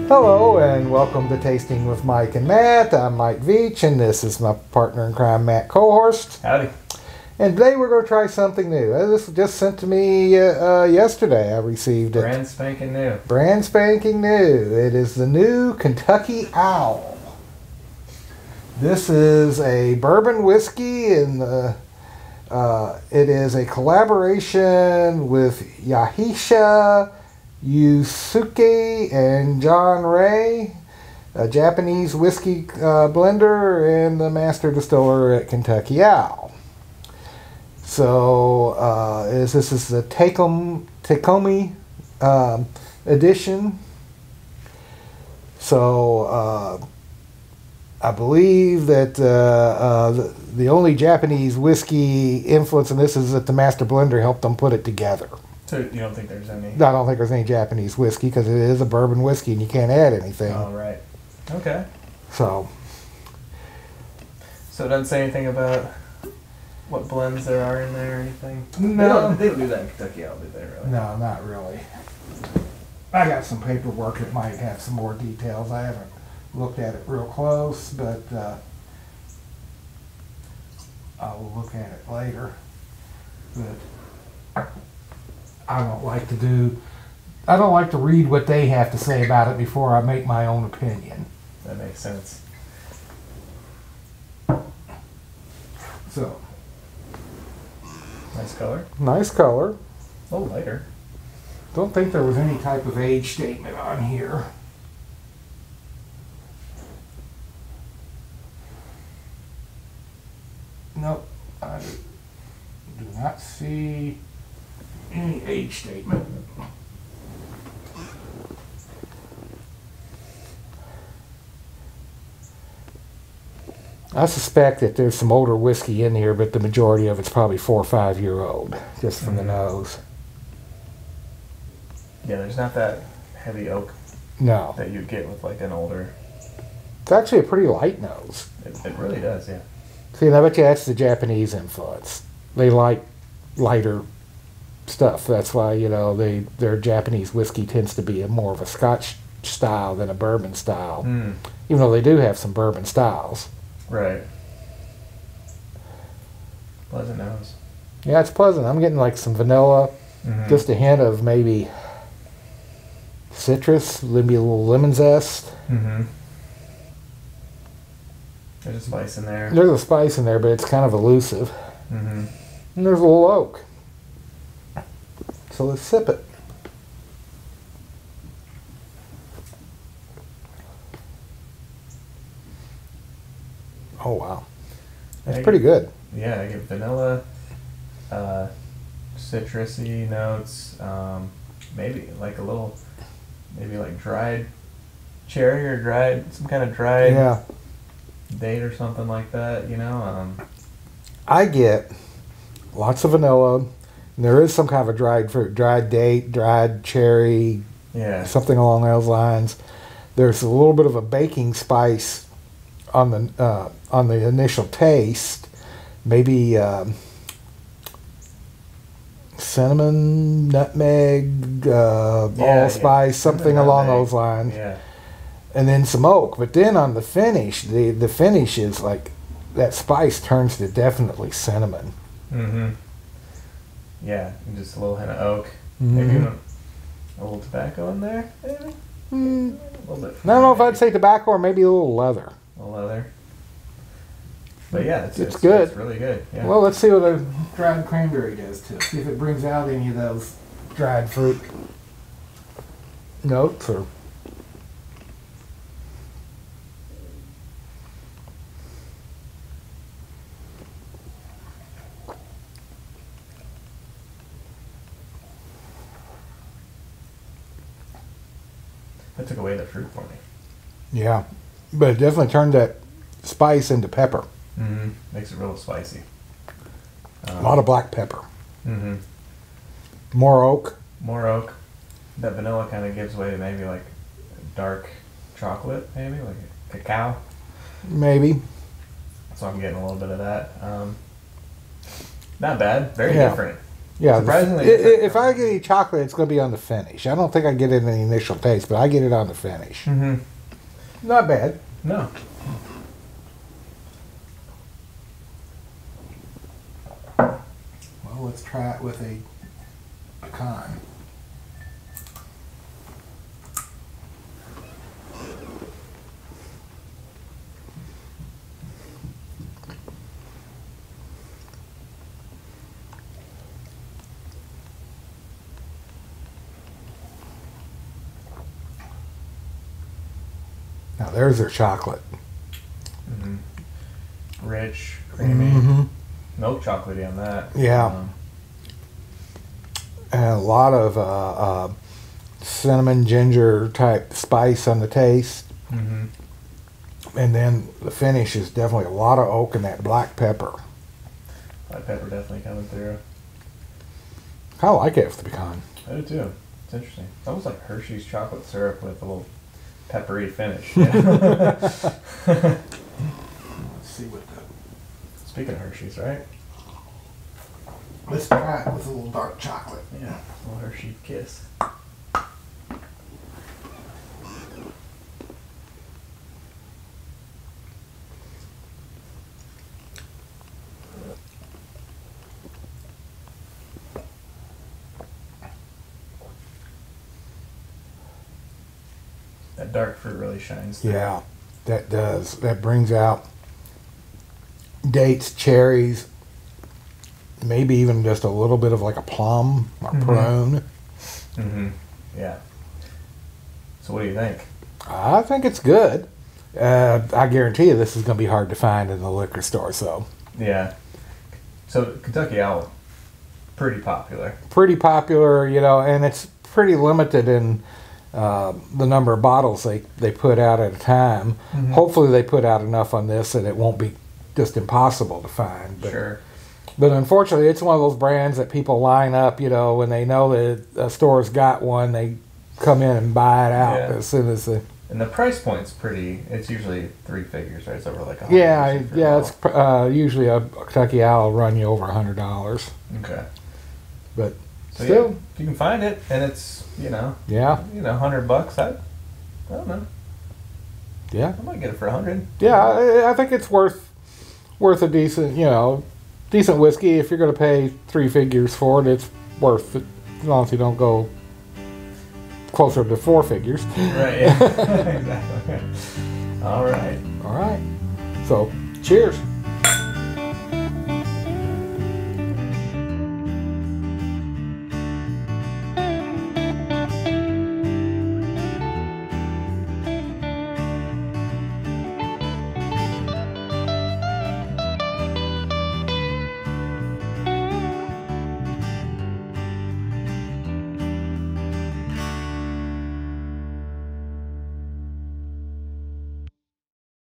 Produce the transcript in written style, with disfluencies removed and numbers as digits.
Hello and welcome to Tasting with Mike and Matt. I'm Mike Veach and this is my partner in crime, Matt Kohorst. Howdy. And today we're going to try something new. This was just sent to me yesterday. I received it. Brand spanking new. Brand spanking new. It is the new Kentucky Owl. This is a bourbon whiskey and it is a collaboration with Yahisa Yusuke and John Rhea, a Japanese whiskey blender and the master distiller at Kentucky Owl. So this is the Takumi Edition. So I believe that the only Japanese whiskey influence in this is that the master blender helped them put it together. So you don't think there's any? I don't think there's any Japanese whiskey because it is a bourbon whiskey and you can't add anything. Oh, right. Okay. So it doesn't say anything about what blends there are in there or anything? No. They don't do that in Kentucky Owl, do they, really? No, not really. I got some paperwork that might have some more details. I haven't looked at it real close, but I will look at it later. But I don't like to read what they have to say about it before I make my own opinion. That makes sense. So, Nice color. nice color. Oh, lighter. Don't think there was any type of age statement on here. Nope, I do not see any age statement. I suspect that there's some older whiskey in here, but the majority of it's probably 4 or 5 year old, just from the nose. Yeah, there's not that heavy oak No, that you'd get with like an older. it's actually a pretty light nose. It really does, yeah. See, and I bet you that's the Japanese influence. They like lighter stuff. That's why, you know, their Japanese whiskey tends to be more of a Scotch style than a bourbon style. Even though they do have some bourbon styles. Right. Pleasant nose. Yeah, it's pleasant. I'm getting like some vanilla, just a hint of maybe citrus, maybe a little lemon zest. There's a spice in there. There's a spice in there, but it's kind of elusive. And there's a little oak. So let's sip it. Oh wow, that's pretty good. Yeah, I get vanilla, citrusy notes, maybe like a little, maybe like dried cherry or some kind of dried date or something like that, you know. I get lots of vanilla. And there is some kind of a dried fruit, dried date, dried cherry, something along those lines. There's a little bit of a baking spice on the initial taste, maybe cinnamon, nutmeg, allspice, something along those lines. Yeah. And then some oak. But then on the finish, the finish is like that spice turns to definitely cinnamon. Yeah, and just a little hint of oak. Maybe a little tobacco in there, maybe? A little bit. I don't know if I'd say tobacco or maybe a little leather. A little leather. But yeah, it's good. It's really good. Yeah. Well, let's see what a dried cranberry does to it. See if it brings out any of those dried fruit notes or. That took away the fruit for me. Yeah, but it definitely turned that spice into pepper. Makes it real spicy. A lot of black pepper. More oak. More oak. That vanilla kind of gives way to maybe like dark chocolate, maybe like cacao. Maybe. So I'm getting a little bit of that. Not bad. Very different. Yeah, Surprisingly, if I get any chocolate, it's going to be on the finish. I don't think I get it in the initial taste, but I get it on the finish. Mm-hmm. Not bad. No. Well, let's try it with a pecan. Now there's their chocolate. Mm-hmm. Rich, creamy, Mm-hmm. milk chocolatey on that. Yeah. And a lot of cinnamon, ginger type spice on the taste. Mm-hmm. And then the finish is definitely a lot of oak and that black pepper. Black pepper definitely coming through. I like it with the pecan. I do too. It's interesting. It's almost like Hershey's chocolate syrup with a little peppery finish. Yeah. Let's see what the... Speaking of Hershey's, right? Let's try it with a little dark chocolate. Yeah, a little Hershey kiss. That dark fruit really shines through. Yeah, that does. That brings out dates, cherries, maybe even just a little bit of like a plum or prune. Mm-hmm. Yeah. So what do you think? I think it's good. I guarantee you this is going to be hard to find in the liquor store. So Yeah. So Kentucky Owl, pretty popular. pretty popular, you know, and it's pretty limited in the number of bottles they put out at a time. Mm-hmm. Hopefully they put out enough on this that it won't be just impossible to find. But, Sure. But unfortunately, it's one of those brands that people line up, you know, when they know that a store's got one, they come in and buy it out Yeah. as soon as the... And the price point's pretty, it's usually 3 figures, right? It's over like $100. Yeah, for a yeah, bottle. it's usually a Kentucky Owl will run you over $100. Okay. But So still, yeah, if you can find it, and it's, yeah, $100, I don't know. yeah. I might get it for $100. Yeah, I think it's worth a decent, decent whiskey. If you're going to pay 3 figures for it, it's worth it, as long as you don't go closer to 4 figures. Right, yeah. Exactly. All right. All right. So, cheers.